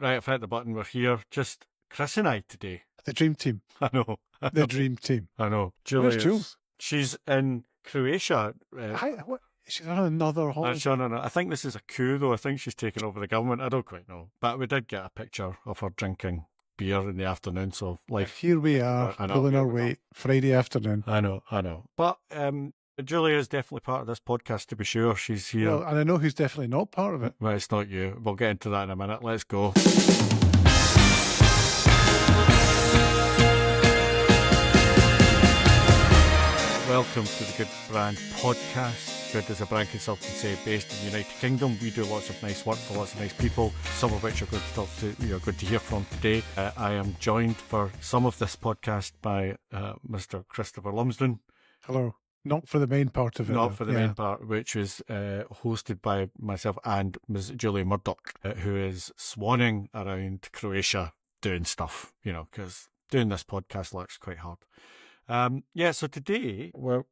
Right, I've hit the button. We're here. Just Chris and I today. The dream team. I know. The dream team. I know. Where's Jules? She's in Croatia. What? She's on another holiday. No. I think this is a coup, though. I think she's taken over the government. I don't quite know. But we did get a picture of her drinking beer in the afternoon. So, here we are, pulling our weight, Friday afternoon. I know. But Julia is definitely part of this podcast, to be sure. She's here. Well, and I know who's definitely not part of it. Well, it's not you. We'll get into that in a minute. Let's go. Welcome to the Good Brand Podcast. Good is a brand consultancy based in the United Kingdom. We do lots of nice work for lots of nice people, some of which you're going to hear from today. I am joined for some of this podcast by Mr. Christopher Lumsden. Hello. Not for the main part of it. Not for the main part, which is hosted by myself and Ms. Julie Murdoch, who is swanning around Croatia doing stuff, because doing this podcast looks quite hard. So today we're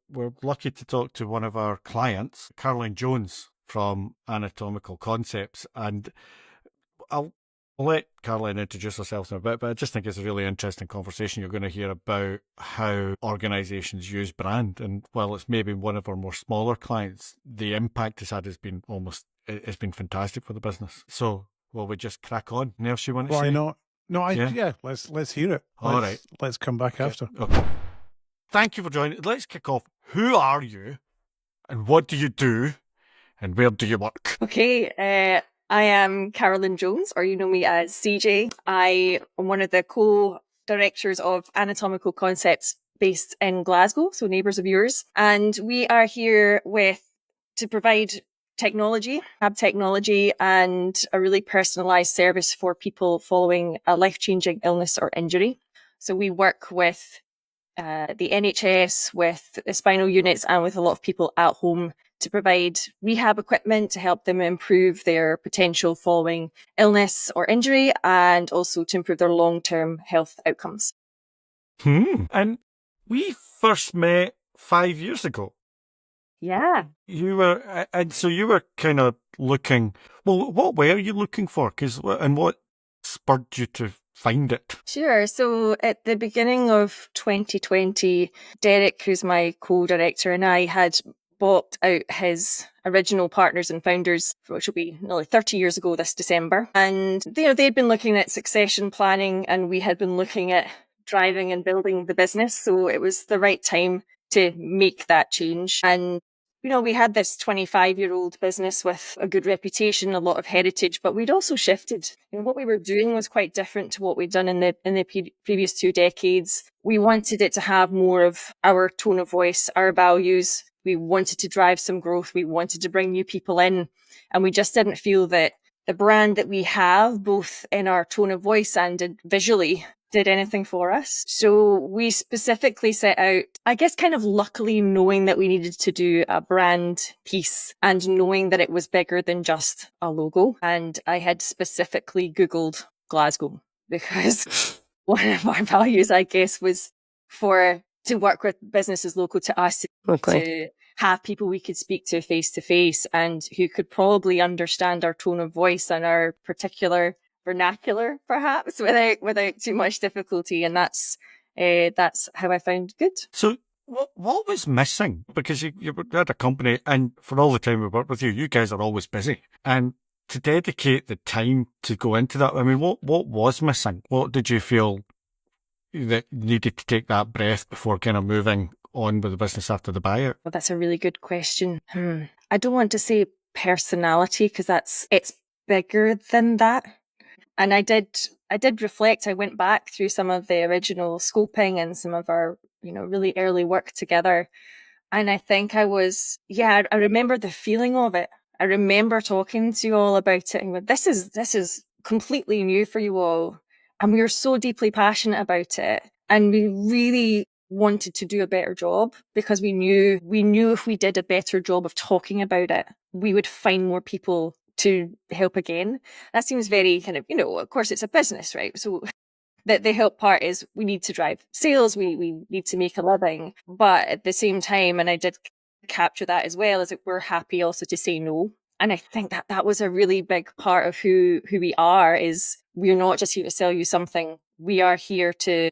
lucky to talk to one of our clients, Caroline Jones from Anatomical Concepts, and I'll let Caroline introduce herself in a bit, but I just think it's a really interesting conversation. You're going to hear about how organisations use brand, and while it's maybe one of our more smaller clients, the impact it's had has been fantastic for the business. So, will we just crack on? Anything else you want to say? Why not? No, let's hear it. All right. Let's come back after. Okay. Thank you for joining. Let's kick off. Who are you, and what do you do, and where do you work? Okay, I am Caroline Jones, or you know me as CJ. I am one of the co-directors of Anatomical Concepts based in Glasgow, so neighbours of yours. And we are here to provide technology, lab technology, and a really personalised service for people following a life-changing illness or injury. So we work with the NHS, with the spinal units, and with a lot of people at home to provide rehab equipment to help them improve their potential following illness or injury, and also to improve their long-term health outcomes. And we first met 5 years ago. Yeah. You were kind of looking, well, what were you looking for? And what spurred you to find it? Sure. So at the beginning of 2020, Derek, who's my co-director, and I had bought out his original partners and founders, which will be nearly 30 years ago this December. And they'd been looking at succession planning, and we had been looking at driving and building the business. So it was the right time to make that change. And we had this 25-year-old business with a good reputation, a lot of heritage, but we'd also shifted. What we were doing was quite different to what we'd done in the previous 2 decades. We wanted it to have more of our tone of voice, our values. We wanted to drive some growth. We wanted to bring new people in. And we just didn't feel that the brand that we have, both in our tone of voice and visually, did anything for us. So we specifically set out, I guess, kind of luckily knowing that we needed to do a brand piece and knowing that it was bigger than just a logo. And I had specifically Googled Glasgow because one of our values, I guess, was to work with businesses local to us, to have people we could speak to face, and who could probably understand our tone of voice and our particular vernacular, perhaps, without too much difficulty. And that's how I found good. So what was missing? Because you had a company, and for all the time we worked with you guys are always busy. And to dedicate the time to go into that, I mean, what was missing? What did you feel that needed to take that breath before kind of moving on with the business after the buyout? Well, that's a really good question. I don't want to say personality, because it's bigger than that. And I did reflect. I went back through some of the original scoping and some of our, really early work together. And I think I remember the feeling of it. I remember talking to you all about it and went, this is completely new for you all. And we were so deeply passionate about it. And we really wanted to do a better job, because we knew if we did a better job of talking about it, we would find more people to help again. That seems very kind of, of course it's a business, right? So the help part is we need to drive sales, we need to make a living. But at the same time, and I did capture that as well, is that we're happy also to say no. And I think that was a really big part of who we are, is we're not just here to sell you something. We are here to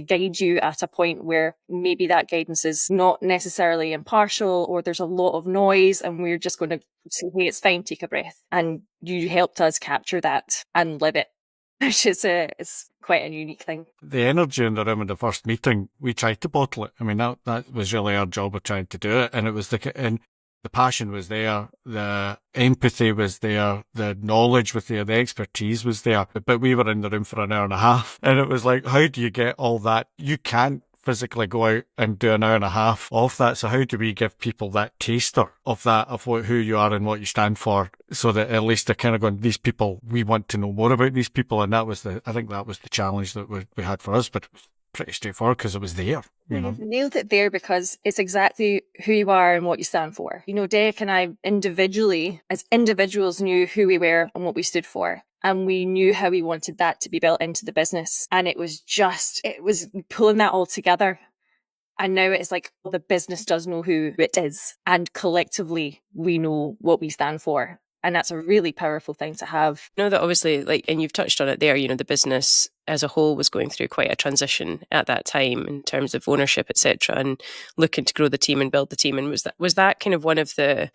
guide you at a point where maybe that guidance is not necessarily impartial, or there's a lot of noise, and we're just going to say, hey, it's fine, take a breath. And you helped us capture that and live it, which is it's quite a unique thing. The energy in the room in the first meeting, we tried to bottle it. I mean, that was really our job of trying to do it. And it was the passion was there, the empathy was there, the knowledge was there, the expertise was there. But we were in the room for an hour and a half, and it was like, how do you get all that? You can't physically go out and do an hour and a half of that. So how do we give people that taster of that, of who you are and what you stand for, so that at least they're kind of going, these people, we want to know more about these people. And I think that was the challenge that we had for us, but it was pretty straightforward because it was there. You've nailed it there, because it's exactly who you are and what you stand for. Derek and I individually, as individuals, knew who we were and what we stood for. And we knew how we wanted that to be built into the business. And it was pulling that all together. And now it's like, well, the business does know who it is. And collectively, we know what we stand for. And that's a really powerful thing to have. That obviously, and you've touched on it there, the business as a whole was going through quite a transition at that time in terms of ownership, etc., and looking to grow the team and build the team. And was that kind of one of the,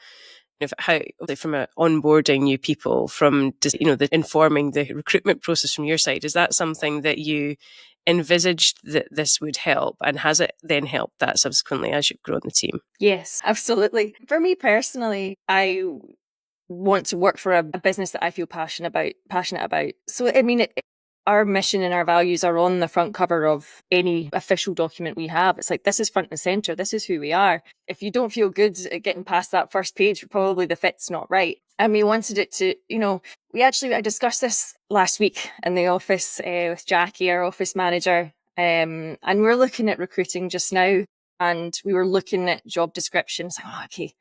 how, from onboarding new people, from the informing the recruitment process from your side, is that something that you envisaged that this would help, and has it then helped that subsequently as you've grown the team? Yes, absolutely. For me personally, I want to work for a business that I feel passionate about. So, I mean, our mission and our values are on the front cover of any official document we have. It's like, this is front and center. This is who we are. If you don't feel good at getting past that first page, probably the fit's not right. And we wanted it to, I discussed this last week in the office with Jackie, our office manager. And we're looking at recruiting just now, and we were looking at job descriptions. Like, okay,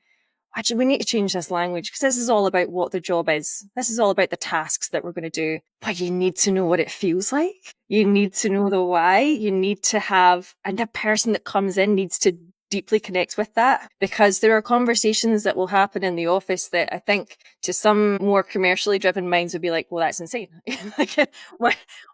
actually, we need to change this language, because this is all about what the job is. This is all about the tasks that we're going to do. But you need to know what it feels like. You need to know the why. You need to have, and the person that comes in needs to deeply connect with that, because there are conversations that will happen in the office that I think to some more commercially driven minds would be like, well, that's insane. Like,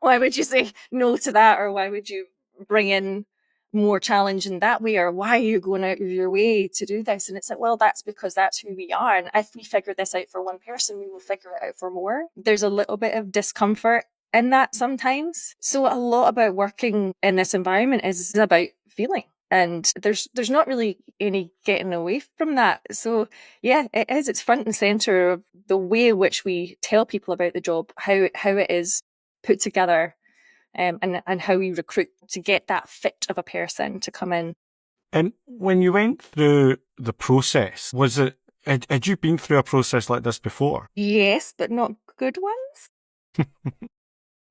why would you say no to that? Or why would you bring in more challenge in that way? Or why are you going out of your way to do this? And it's like, well, that's because that's who we are. And if we figure this out for one person, we will figure it out for more. There's a little bit of discomfort in that sometimes. So a lot about working in this environment is about feeling. And there's not really any getting away from that. So yeah, it is. It's front and center of the way in which we tell people about the job, how it is put together, and how we recruit to get that fit of a person to come in. And when you went through the process, had you been through a process like this before? Yes, but not good ones.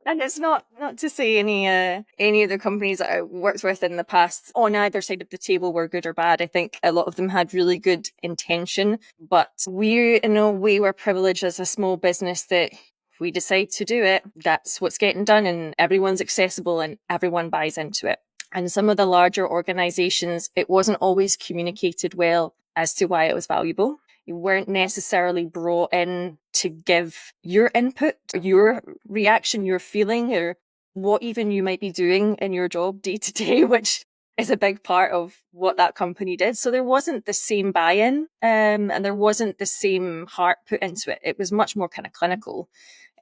And it's not to say any of the companies that I worked with in the past on either side of the table were good or bad. I think a lot of them had really good intention, but we, in a way, were privileged as a small business that if we decide to do it, that's what's getting done, and everyone's accessible and everyone buys into it. And some of the larger organizations, it wasn't always communicated well as to why it was valuable. You weren't necessarily brought in to give your input, your reaction, your feeling, or what even you might be doing in your job day to day, which is a big part of what that company did. So there wasn't the same buy-in, and there wasn't the same heart put into it. It was much more kind of clinical,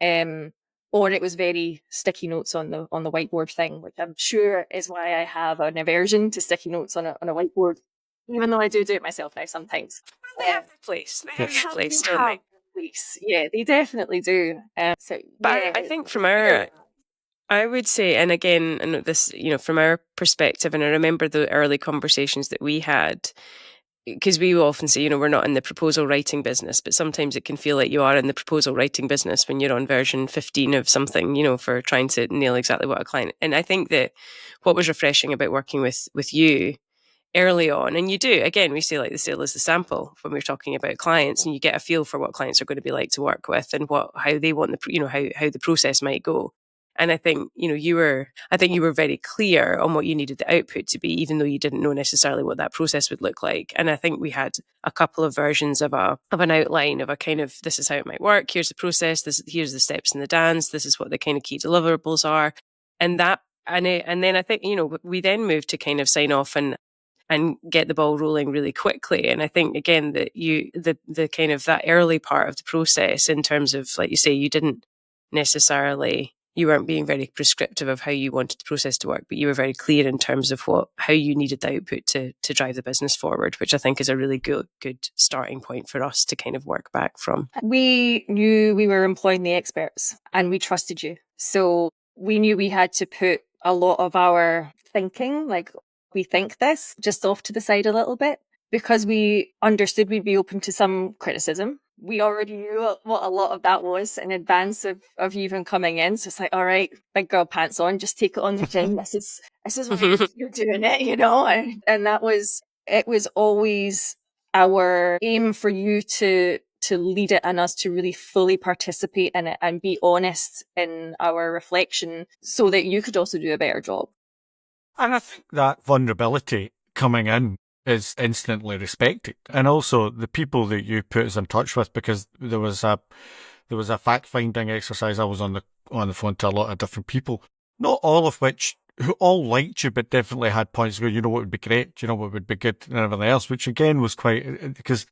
or it was very sticky notes on the whiteboard thing, which I'm sure is why I have an aversion to sticky notes on a whiteboard. Even though I do it myself now sometimes. They have their place. They have their place, don't they? Place. Yeah, they definitely do. But I think from I would say, and again, and this, from our perspective, and I remember the early conversations that we had, because we often say, we're not in the proposal writing business, but sometimes it can feel like you are in the proposal writing business when you're on version 15 of something, for trying to nail exactly what a client. And I think that what was refreshing about working with you early on, and you do, again, we say like the sale is the sample when we're talking about clients, and you get a feel for what clients are going to be like to work with and how they want how the process might go. And I think, you were very clear on what you needed the output to be, even though you didn't know necessarily what that process would look like. And I think we had a couple of versions of an outline of a kind of, this is how it might work. Here's the process. Here's the steps in the dance. This is what the kind of key deliverables are. And then I think, we then moved to kind of sign off and get the ball rolling really quickly. And I think, again, that the kind of that early part of the process, in terms of, like you say, you weren't being very prescriptive of how you wanted the process to work, but you were very clear in terms of how you needed the output to drive the business forward, which I think is a really good starting point for us to kind of work back from. We knew we were employing the experts and we trusted you. So we knew we had to put a lot of our thinking, like we think this, just off to the side a little bit, because we understood we'd be open to some criticism. We already knew what a lot of that was in advance of you even coming in. So it's like, all right, big girl pants on, just take it on the chin. This is why you're doing it, And it was always our aim for you to lead it and us to really fully participate in it and be honest in our reflection so that you could also do a better job. And I think that vulnerability coming in is instantly respected. And also the people that you put us in touch with, because there was a fact-finding exercise. I was on the phone to a lot of different people, not all of which, who all liked you, but definitely had points where, what would be great, what would be good, and everything else, which again was quite, because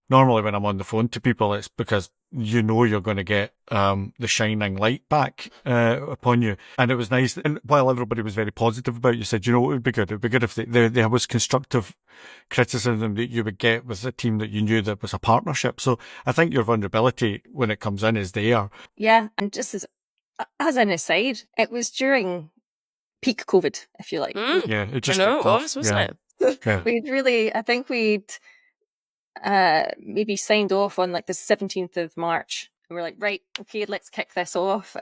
normally when I'm on the phone to people, it's because you're going to get the shining light back upon you. And it was nice. And while everybody was very positive about it, you said, what would be good? It would be good if there was constructive criticism that you would get with a team that you knew that was a partnership. So I think your vulnerability when it comes in is there. Yeah. And just as an aside, it was during peak COVID, if you like. Yeah, it just wasn't it? Yeah. I think we'd maybe signed off on like the 17th of March. And we're like, right, okay, let's kick this off.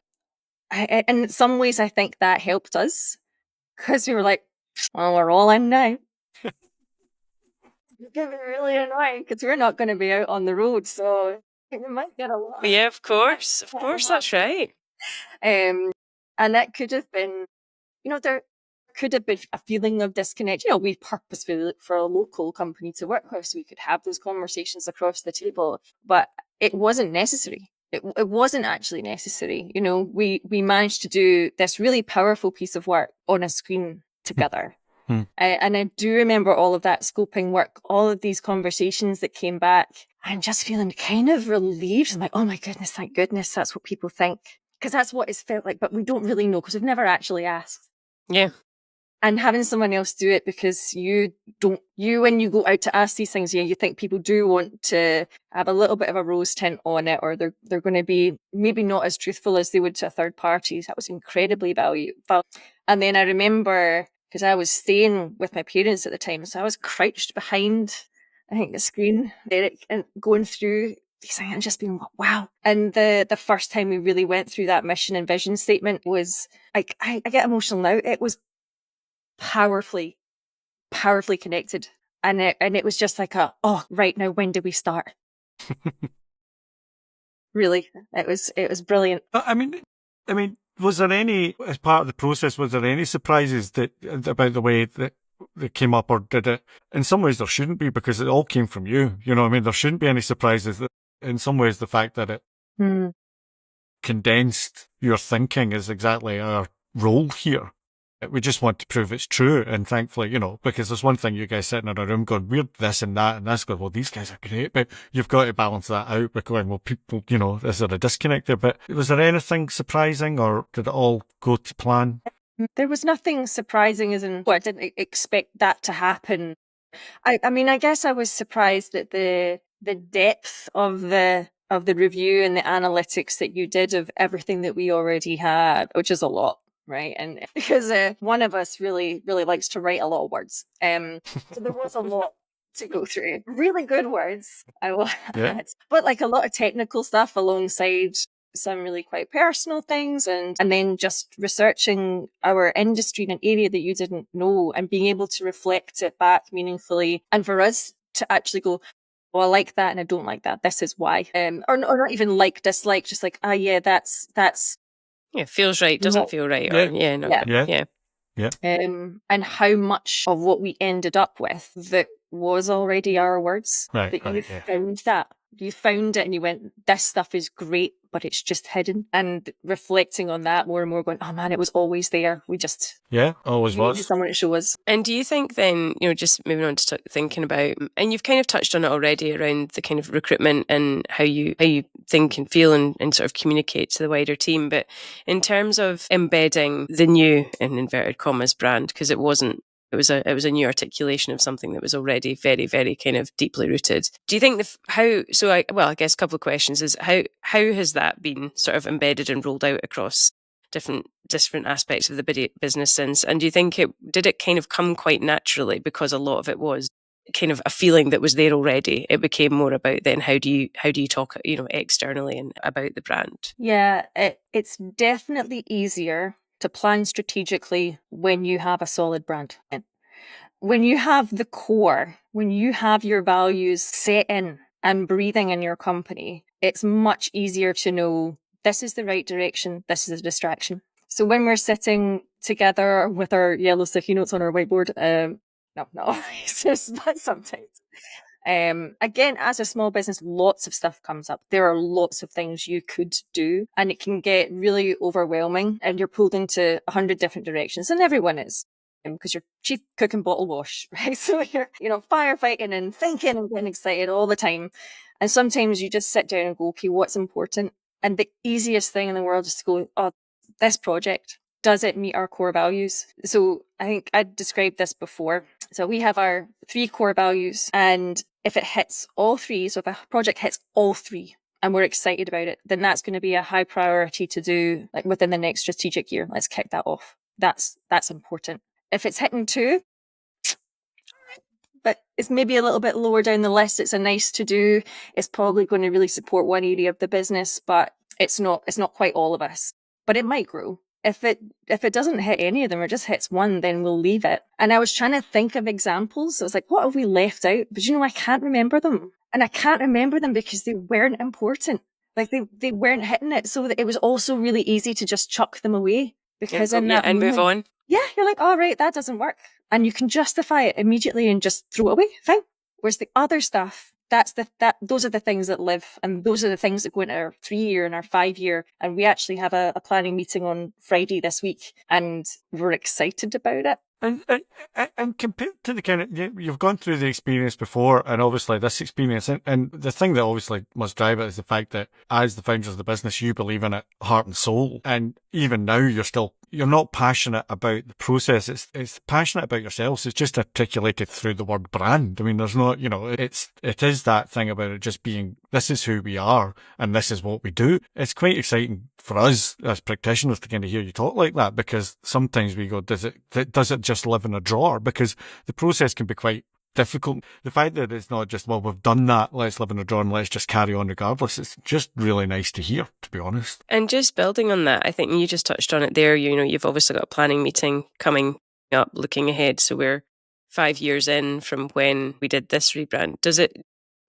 In some ways, I think that helped us because we were like, well, we're all in now. It's going to be really annoying because we're not going to be out on the road. So we might get a lot. Yeah, of course. Of course, that's right. And that could have been, there could have been a feeling of disconnect. We purposefully look for a local company to work with so we could have those conversations across the table, but it wasn't necessary. It wasn't actually necessary. We managed to do this really powerful piece of work on a screen together. And I do remember all of that scoping work, all of these conversations that came back, and just feeling kind of relieved. I'm like, oh my goodness, thank goodness that's what people think. Because that's what it's felt like, but we don't really know because we've never actually asked. Yeah. And having someone else do it because when you go out to ask these things, you think people do want to have a little bit of a rose tint on it, or they're going to be maybe not as truthful as they would to a third party. That was incredibly valuable. And then I remember, because I was staying with my parents at the time, so I was crouched behind, I think, the screen, Derek, and going through these things and just being, wow. And the first time we really went through that mission and vision statement was, like, I get emotional now. It was powerfully connected. And it was just like right now, when do we start? Really, it was brilliant. I mean, was there any, as part of the process, was there any surprises about the way that they came up, or did it? In some ways there shouldn't be, because it all came from you. There shouldn't be any surprises. In some ways, the fact that it condensed your thinking is exactly our role here. We just want to prove it's true, and thankfully, because there's one thing, you guys sitting in a room going, we're this and that, and that's going, well, these guys are great, but you've got to balance that out by going, well, people, is there a disconnect there? But was there anything surprising, or did it all go to plan? There was nothing surprising, as in, I didn't expect that to happen. I mean, I guess I was surprised at the depth of the review and the analytics that you did of everything that we already had, which is a lot. Right. And because one of us really, really likes to write a lot of words. So there was a lot to go through. Really good words, I will add. But like a lot of technical stuff alongside some really quite personal things, and then just researching our industry in an area that you didn't know and being able to reflect it back meaningfully. And for us to actually go, well, I like that and I don't like that. This is why. Or not even dislike, just like, yeah, that's Yeah, feels right, doesn't feel right. Yeah. Or, yeah, no, Yeah. yeah. And how much of what we ended up with that was already our words, that you found that. You found it and you went, this stuff is great, but it's just hidden. And reflecting on that more and more, going, oh man, it was always there. We just... Yeah, always was. Needed someone to show us. And do you think then, just moving on to thinking about, and you've kind of touched on it already around the kind of recruitment and how you think and feel and sort of communicate to the wider team. But in terms of embedding the new, in inverted commas, brand, because it was a new articulation of something that was already very, very kind of deeply rooted. Do you think I guess a couple of questions is how has that been sort of embedded and rolled out across different aspects of the business since? And do you think did it kind of come quite naturally because a lot of it was kind of a feeling that was there already? It became more about then how do you talk, externally and about the brand? Yeah, it's definitely easier to plan strategically when you have a solid brand. When you have the core, when you have your values set in and breathing in your company, it's much easier to know this is the right direction, this is a distraction. So when we're sitting together with our yellow sticky notes on our whiteboard, no, it's just that sometimes. Again, as a small business, lots of stuff comes up. There are lots of things you could do, and it can get really overwhelming, and you're pulled into 100 different directions, and everyone is. Because you're chief cook and bottle wash, right? So you're, firefighting and thinking and getting excited all the time. And sometimes you just sit down and go, okay, what's important? And the easiest thing in the world is to go, oh, this project, does it meet our core values? So I think I described this before. So we have our 3 core values, and if it hits all 3, so if a project hits all 3, and we're excited about it, then that's going to be a high priority to do, like within the next strategic year. Let's kick that off. That's important. If it's hitting 2, but it's maybe a little bit lower down the list, it's a nice to do. It's probably going to really support one area of the business, but it's not quite all of us. But it might grow. If it doesn't hit any of them or just hits 1, then we'll leave it. And I was trying to think of examples. I was like, what have we left out? But I can't remember them. And I can't remember them because they weren't important. Like they weren't hitting it. So it was also really easy to just chuck them away. Because in that moment, move on. Yeah, you're like, all right, that doesn't work. And you can justify it immediately and just throw it away. Fine. Whereas the other stuff, those are the things that live, and those are the things that go into our 3-year and our 5-year. And we actually have a planning meeting on Friday this week, and we're excited about it. And compared to the kind of, you've gone through the experience before, and obviously this experience, and the thing that obviously must drive it is the fact that as the founders of the business, you believe in it heart and soul. And even now, you're not passionate about the process. It's passionate about yourselves. It's just articulated through the word brand. I mean, there's not, it is that thing about it just being, this is who we are and this is what we do. It's quite exciting for us as practitioners to kind of hear you talk like that, because sometimes we go, does it just live in a drawer? Because the process can be quite difficult. The fact that it's not just, well, we've done that, let's live in a drawer and let's just carry on regardless, it's just really nice to hear, to be honest. And just building on that, I think you just touched on it there. You've obviously got a planning meeting coming up, looking ahead. So we're 5 years in from when we did this rebrand.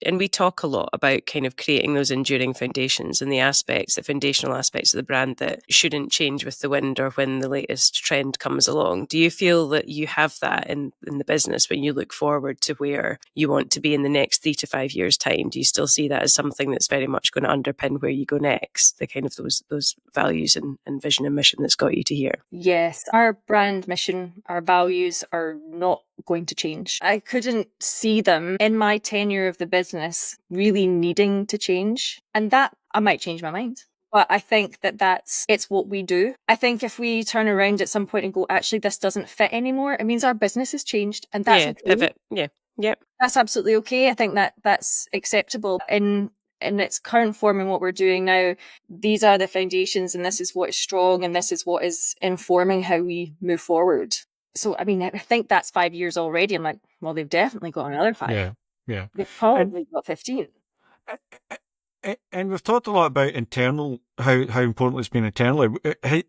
And we talk a lot about kind of creating those enduring foundations and the foundational aspects of the brand that shouldn't change with the wind or when the latest trend comes along. Do you feel that you have that in the business when you look forward to where you want to be in the next 3 to 5 years' time? Do you still see that as something that's very much going to underpin where you go next, the kind of those values and vision and mission that's got you to here? Yes, our brand mission, our values are not going to change. I couldn't see them in my tenure of the business really needing to change. And that I might change my mind. But I think it's what we do. I think if we turn around at some point and go, actually, this doesn't fit anymore, it means our business has changed. And that's okay. Pivot. Yeah. Yep. That's absolutely okay. I think that's acceptable. In its current form and what we're doing now, these are the foundations and this is what is strong and this is what is informing how we move forward. So, I mean, I think that's 5 years already. I'm like, well, they've definitely got another 5. Yeah. They've probably got 15. And we've talked a lot about how important it's been internally.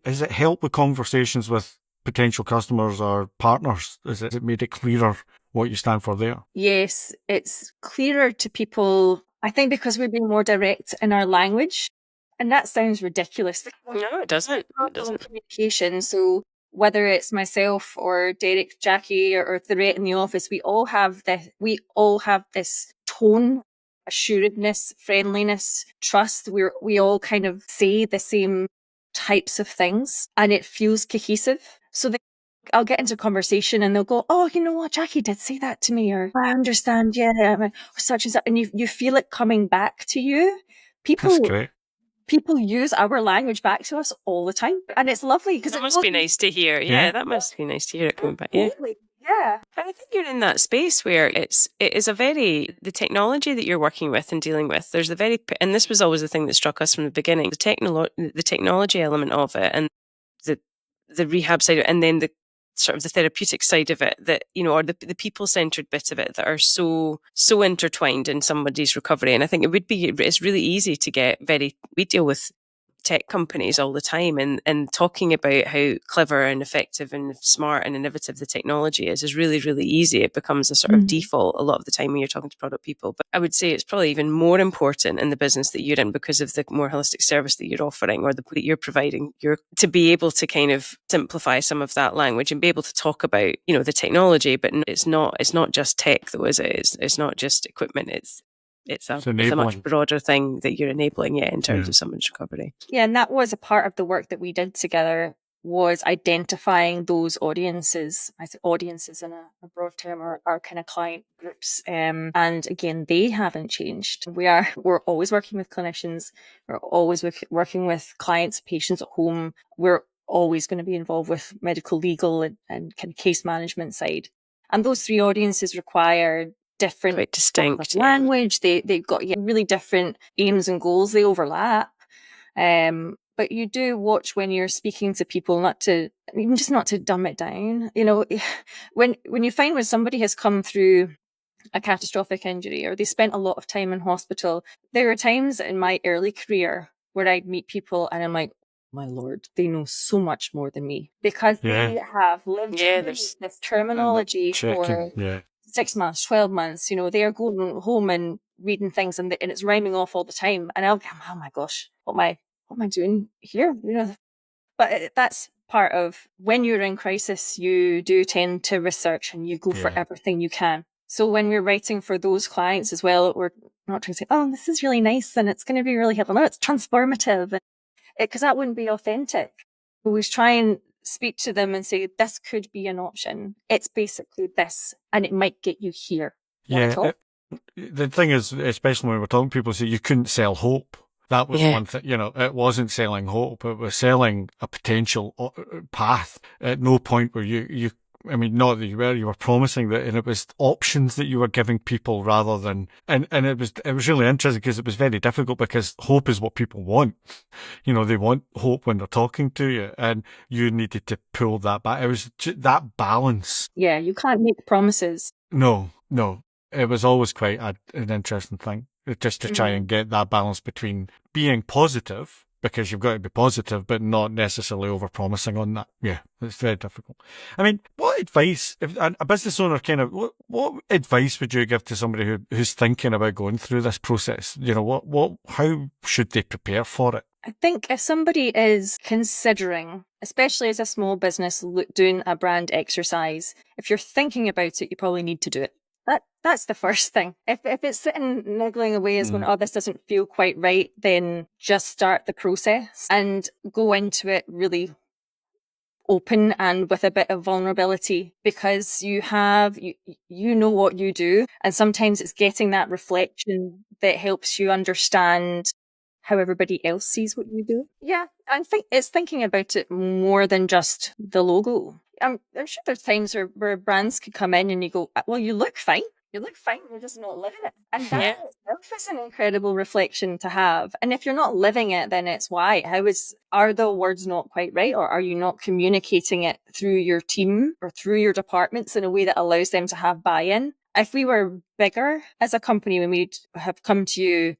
Has it helped with conversations with potential customers or partners? Has it made it clearer what you stand for there? Yes, it's clearer to people. I think because we're being more direct in our language. And that sounds ridiculous. No, it doesn't. It doesn't. Communication. So whether it's myself or Derek, Jackie, or the rest in the office, we all have this tone, assuredness, friendliness, trust. We all kind of say the same types of things, and it feels cohesive. So I'll get into conversation and they'll go, "Oh, you know what? Jackie did say that to me," or "I understand, yeah, or such and such," and you feel it coming back to you. That's great. People use our language back to us all the time, and it's lovely because it must be nice to hear. Yeah, that must be nice to hear it coming back. Yeah. Yeah. And I think you're in that space where it is the technology that you're working with and dealing with. There's and this was always the thing that struck us from the beginning, the technology element of it, and the rehab side of it, and then the sort of the therapeutic side of it, that, or the people-centered bit of it, that are so intertwined in somebody's recovery. And I think it's really easy to get we deal with tech companies all the time, and talking about how clever and effective and smart and innovative the technology is really, really easy. It becomes a sort of default a lot of the time when you're talking to product people. But I would say it's probably even more important in the business that you're in, because of the more holistic service that you're offering, or that you're providing, to be able to kind of simplify some of that language and be able to talk about, the technology. But it's not just tech, though, is it? It's not just equipment. It's a much broader thing that you're enabling, in terms of someone's recovery. Yeah, and that was a part of the work that we did together, was identifying those audiences. I say audiences in a broad term, or our kind of client groups. And again, they haven't changed. We're always working with clinicians. We're always working with clients, patients at home. We're always going to be involved with medical, legal, and kind of case management side. And those three audiences require different, quite distinct language. They've got really different aims and goals. They overlap. But you do watch when you're speaking to people, not to dumb it down. When you find when somebody has come through a catastrophic injury, or they spent a lot of time in hospital, there are times in my early career where I'd meet people and I'm like, my Lord, they know so much more than me, because they have lived this terminology for 6 months, 12 months. They are going home and reading things, and it's rhyming off all the time. And I'll go, oh my gosh, what am I doing here? But that's part of, when you're in crisis, you do tend to research and you go for everything you can. So when we're writing for those clients as well, we're not trying to say, oh, this is really nice and it's going to be really helpful. No, it's transformative, because that wouldn't be authentic. We always try and speak to them and say, this could be an option. It's basically this, and it might get you here. The thing is, especially when we're talking, people say you couldn't sell hope. That was one thing, it wasn't selling hope. It was selling a potential path. At no point were not that you were promising that, and it was options that you were giving people rather than, and it was really interesting, because it was very difficult, because hope is what people want. They want hope when they're talking to you, and you needed to pull that back. It was that balance. Yeah, you can't make promises. No. It was always quite an interesting thing, just to try and get that balance between being positive, because you've got to be positive, but not necessarily over-promising on that. Yeah, it's very difficult. I mean, what advice, if a business owner what advice would you give to somebody who's thinking about going through this process? How should they prepare for it? I think if somebody is considering, especially as a small business, doing a brand exercise, if you're thinking about it, you probably need to do it. That's the first thing. If it's sitting niggling away as going, oh, this doesn't feel quite right, then just start the process and go into it really open and with a bit of vulnerability, because you know what you do, and sometimes it's getting that reflection that helps you understand how everybody else sees what you do. Yeah, I think it's thinking about it more than just the logo. I'm sure there's times where brands could come in and you go, well, you look fine. You're just not living it. And that itself is an incredible reflection to have. And if you're not living it, then it's why. Are the words not quite right? Or are you not communicating it through your team or through your departments in a way that allows them to have buy-in? If we were bigger as a company, when we'd have come to you,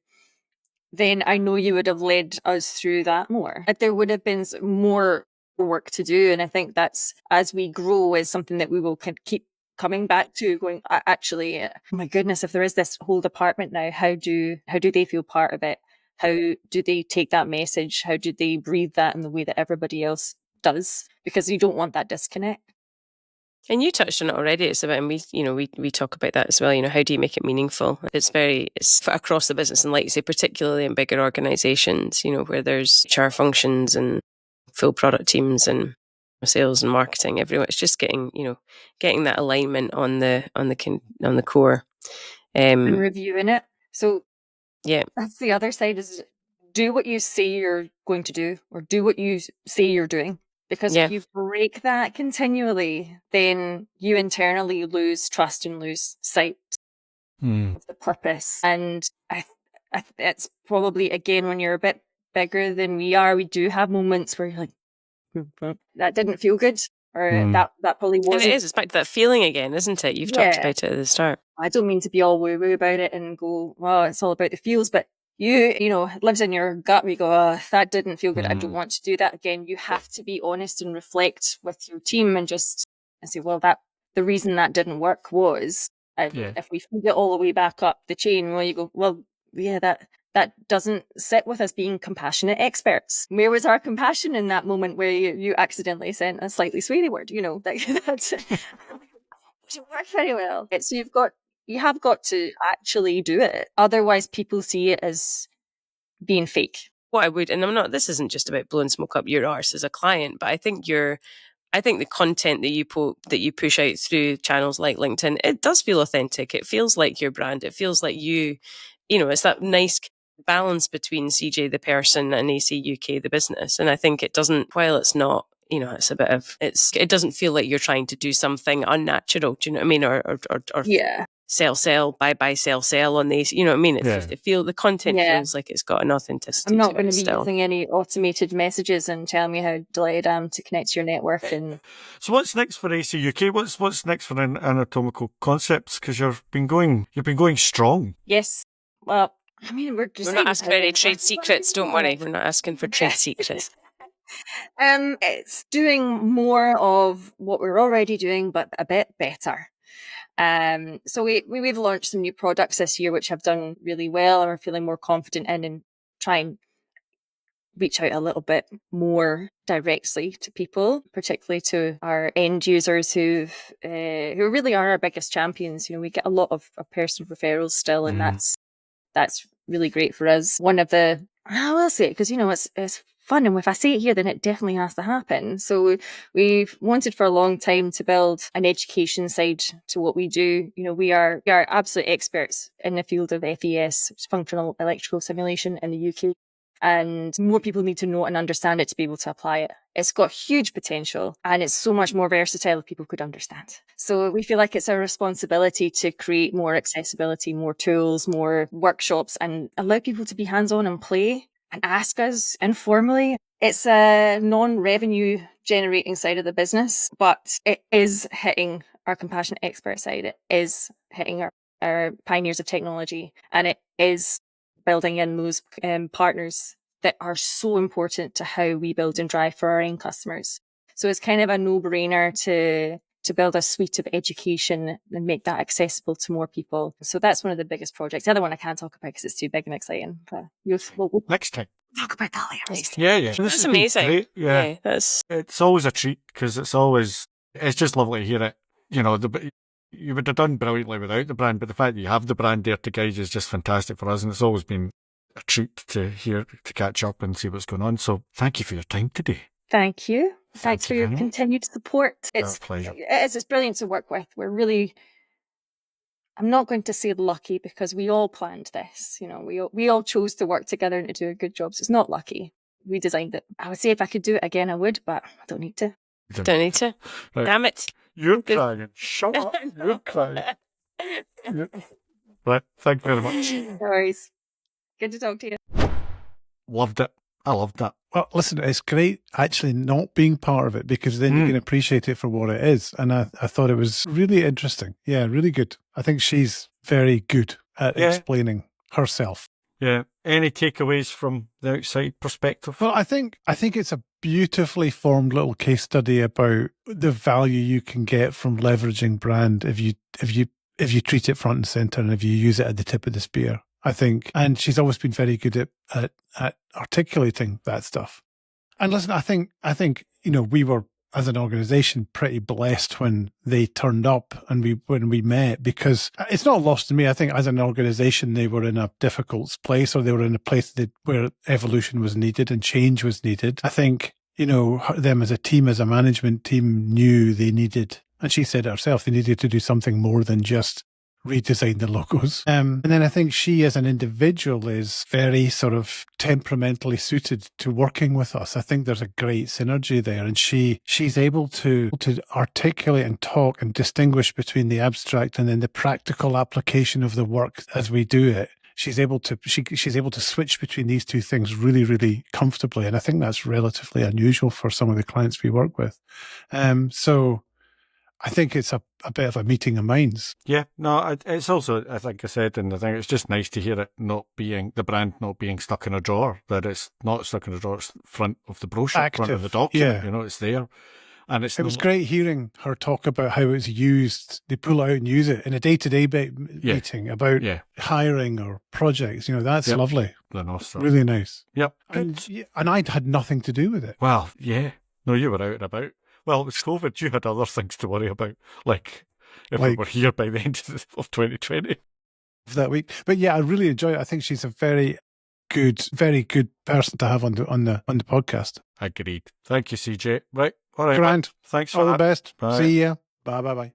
then I know you would have led us through that more. There would have been more work to do. And I think that's, as we grow, is something that we will keep coming back to, going, actually, oh my goodness, if there is this whole department now, how do they feel part of it? How do they take that message? How do they breathe that in the way that everybody else does? Because you don't want that disconnect. And you touched on it already. It's about, and we talk about that as well. How do you make it meaningful? It's across the business, and like you say, particularly in bigger organizations, where there's HR functions and full product teams and sales and marketing, everyone. It's just getting that alignment on the core, and reviewing it. So yeah, that's the other side, is do what you say you're going to do, or do what you say you're doing. Because if you break that continually, then you internally lose trust and lose sight of the purpose. And it's probably, again, when you're a bit bigger than we are, we do have moments where you're like, that didn't feel good, or that probably wasn't. And it is. It's back to that feeling again, isn't it? You've talked about it at the start. I don't mean to be all woo-woo about it and go, well, it's all about the feels, but it lives in your gut. We go, oh, that didn't feel good. I don't want to do that again. You have to be honest and reflect with your team and say, well, the reason that didn't work was, if we feed it all the way back up the chain, well, you go, well, yeah, that doesn't sit with us being compassionate experts. Where was our compassion in that moment where you accidentally sent a slightly sweary word? That's didn't work very well. So you have got to actually do it. Otherwise, people see it as being fake. What I would, and this isn't just about blowing smoke up your arse as a client, but I think the content that you push out through channels like LinkedIn, it does feel authentic. It feels like your brand. It feels like it's that nice balance between CJ the person and AC UK the business. And I think it doesn't, while it's not, it's a bit of, it doesn't feel like you're trying to do something unnatural. Do you know what I mean? Or sell, buy, sell on these. You know what I mean? The content feels like it's got an authenticity. I'm not going to be using any automated messages and telling me how delighted I am to connect to your network. And so, what's next for AC UK? What's next for Anatomical Concepts? Because you've been going strong. Yes. Well, I mean, we're not asking for any trade secrets. Don't worry, we're not asking for trade secrets. It's doing more of what we're already doing, but a bit better. So we've launched some new products this year, which have done really well, and we're feeling more confident in and try and reach out a little bit more directly to people, particularly to our end users who really are our biggest champions. We get a lot of personal referrals still, and that's really great for us. I will say it because it's fun, and if I say it here, then it definitely has to happen. So we've wanted for a long time to build an education side to what we do. We are absolute experts in the field of FES, functional electrical simulation in the UK. And more people need to know and understand it to be able to apply it. It's got huge potential, and it's so much more versatile if people could understand. So we feel like it's our responsibility to create more accessibility, more tools, more workshops, and allow people to be hands-on and play and ask us informally. It's a non-revenue generating side of the business, but it is hitting our compassionate expert side. It is hitting our pioneers of technology, and it is building in those partners that are so important to how we build and drive for our end customers. So it's kind of a no-brainer to build a suite of education and make that accessible to more people. So that's one of the biggest projects. The other one I can't talk about because it's too big and exciting. But we'll next time. Talk about that later. Next time. Yeah. That's amazing. Great. Yeah. It's always a treat because it's just lovely to hear it. You would have done brilliantly without the brand, but the fact that you have the brand there to guide is just fantastic for us, and it's always been a treat to catch up and see what's going on. So thank you for your time today. Thank you. Thanks for your continued support. It's a pleasure. It's brilliant to work with. We're really, I'm not going to say lucky because we all planned this. We all chose to work together and to do a good job. So it's not lucky. We designed it. I would say if I could do it again, I would, but I don't need to. Don't need to. Right. Damn it. You're crying. Shut up. You're crying. Right. Thank you very much. No worries. Good to talk to you. Loved it. I loved that. Well, listen, it's great actually not being part of it because then you can appreciate it for what it is. And I thought it was really interesting. Yeah, really good. I think she's very good at explaining herself. Yeah. Any takeaways from the outside perspective? Well, I think it's a beautifully formed little case study about the value you can get from leveraging brand if you treat it front and center and if you use it at the tip of the spear. I think. And she's always been very good at articulating that stuff. And listen, I think, we were, as an organization, pretty blessed when they turned up and when we met, because it's not lost to me. I think as an organization, they were in a difficult place, or they were in a place where evolution was needed and change was needed. I think, them as a team, as a management team, knew they needed, and she said it herself, they needed to do something more than just redesign the logos. And then I think she as an individual is very sort of temperamentally suited to working with us. I think there's a great synergy there, and she's able to articulate and talk and distinguish between the abstract and then the practical application of the work as we do it. She's able to switch between these two things really, really comfortably. And I think that's relatively unusual for some of the clients we work with. So I think it's a bit of a meeting of minds. Yeah, no, it's also, I think I said, and I think it's just nice to hear it the brand not being stuck in a drawer, that it's not stuck in a drawer, it's front of the brochure, Active, front of the document, yeah. it's there. And it was great hearing her talk about how it's used. They pull it out and use it in a day-to-day meeting about hiring or projects. That's lovely. Really nice. Yep. And I'd had nothing to do with it. Well, yeah. No, you were out and about. Well, it was COVID. You had other things to worry about, like if we were here by the end of 2020. That week. But yeah, I really enjoy it. I think she's a very good person to have on the podcast. Agreed. Thank you, CJ. Right. All right. Grand. Thanks for all that. the best. Bye. See ya. Bye.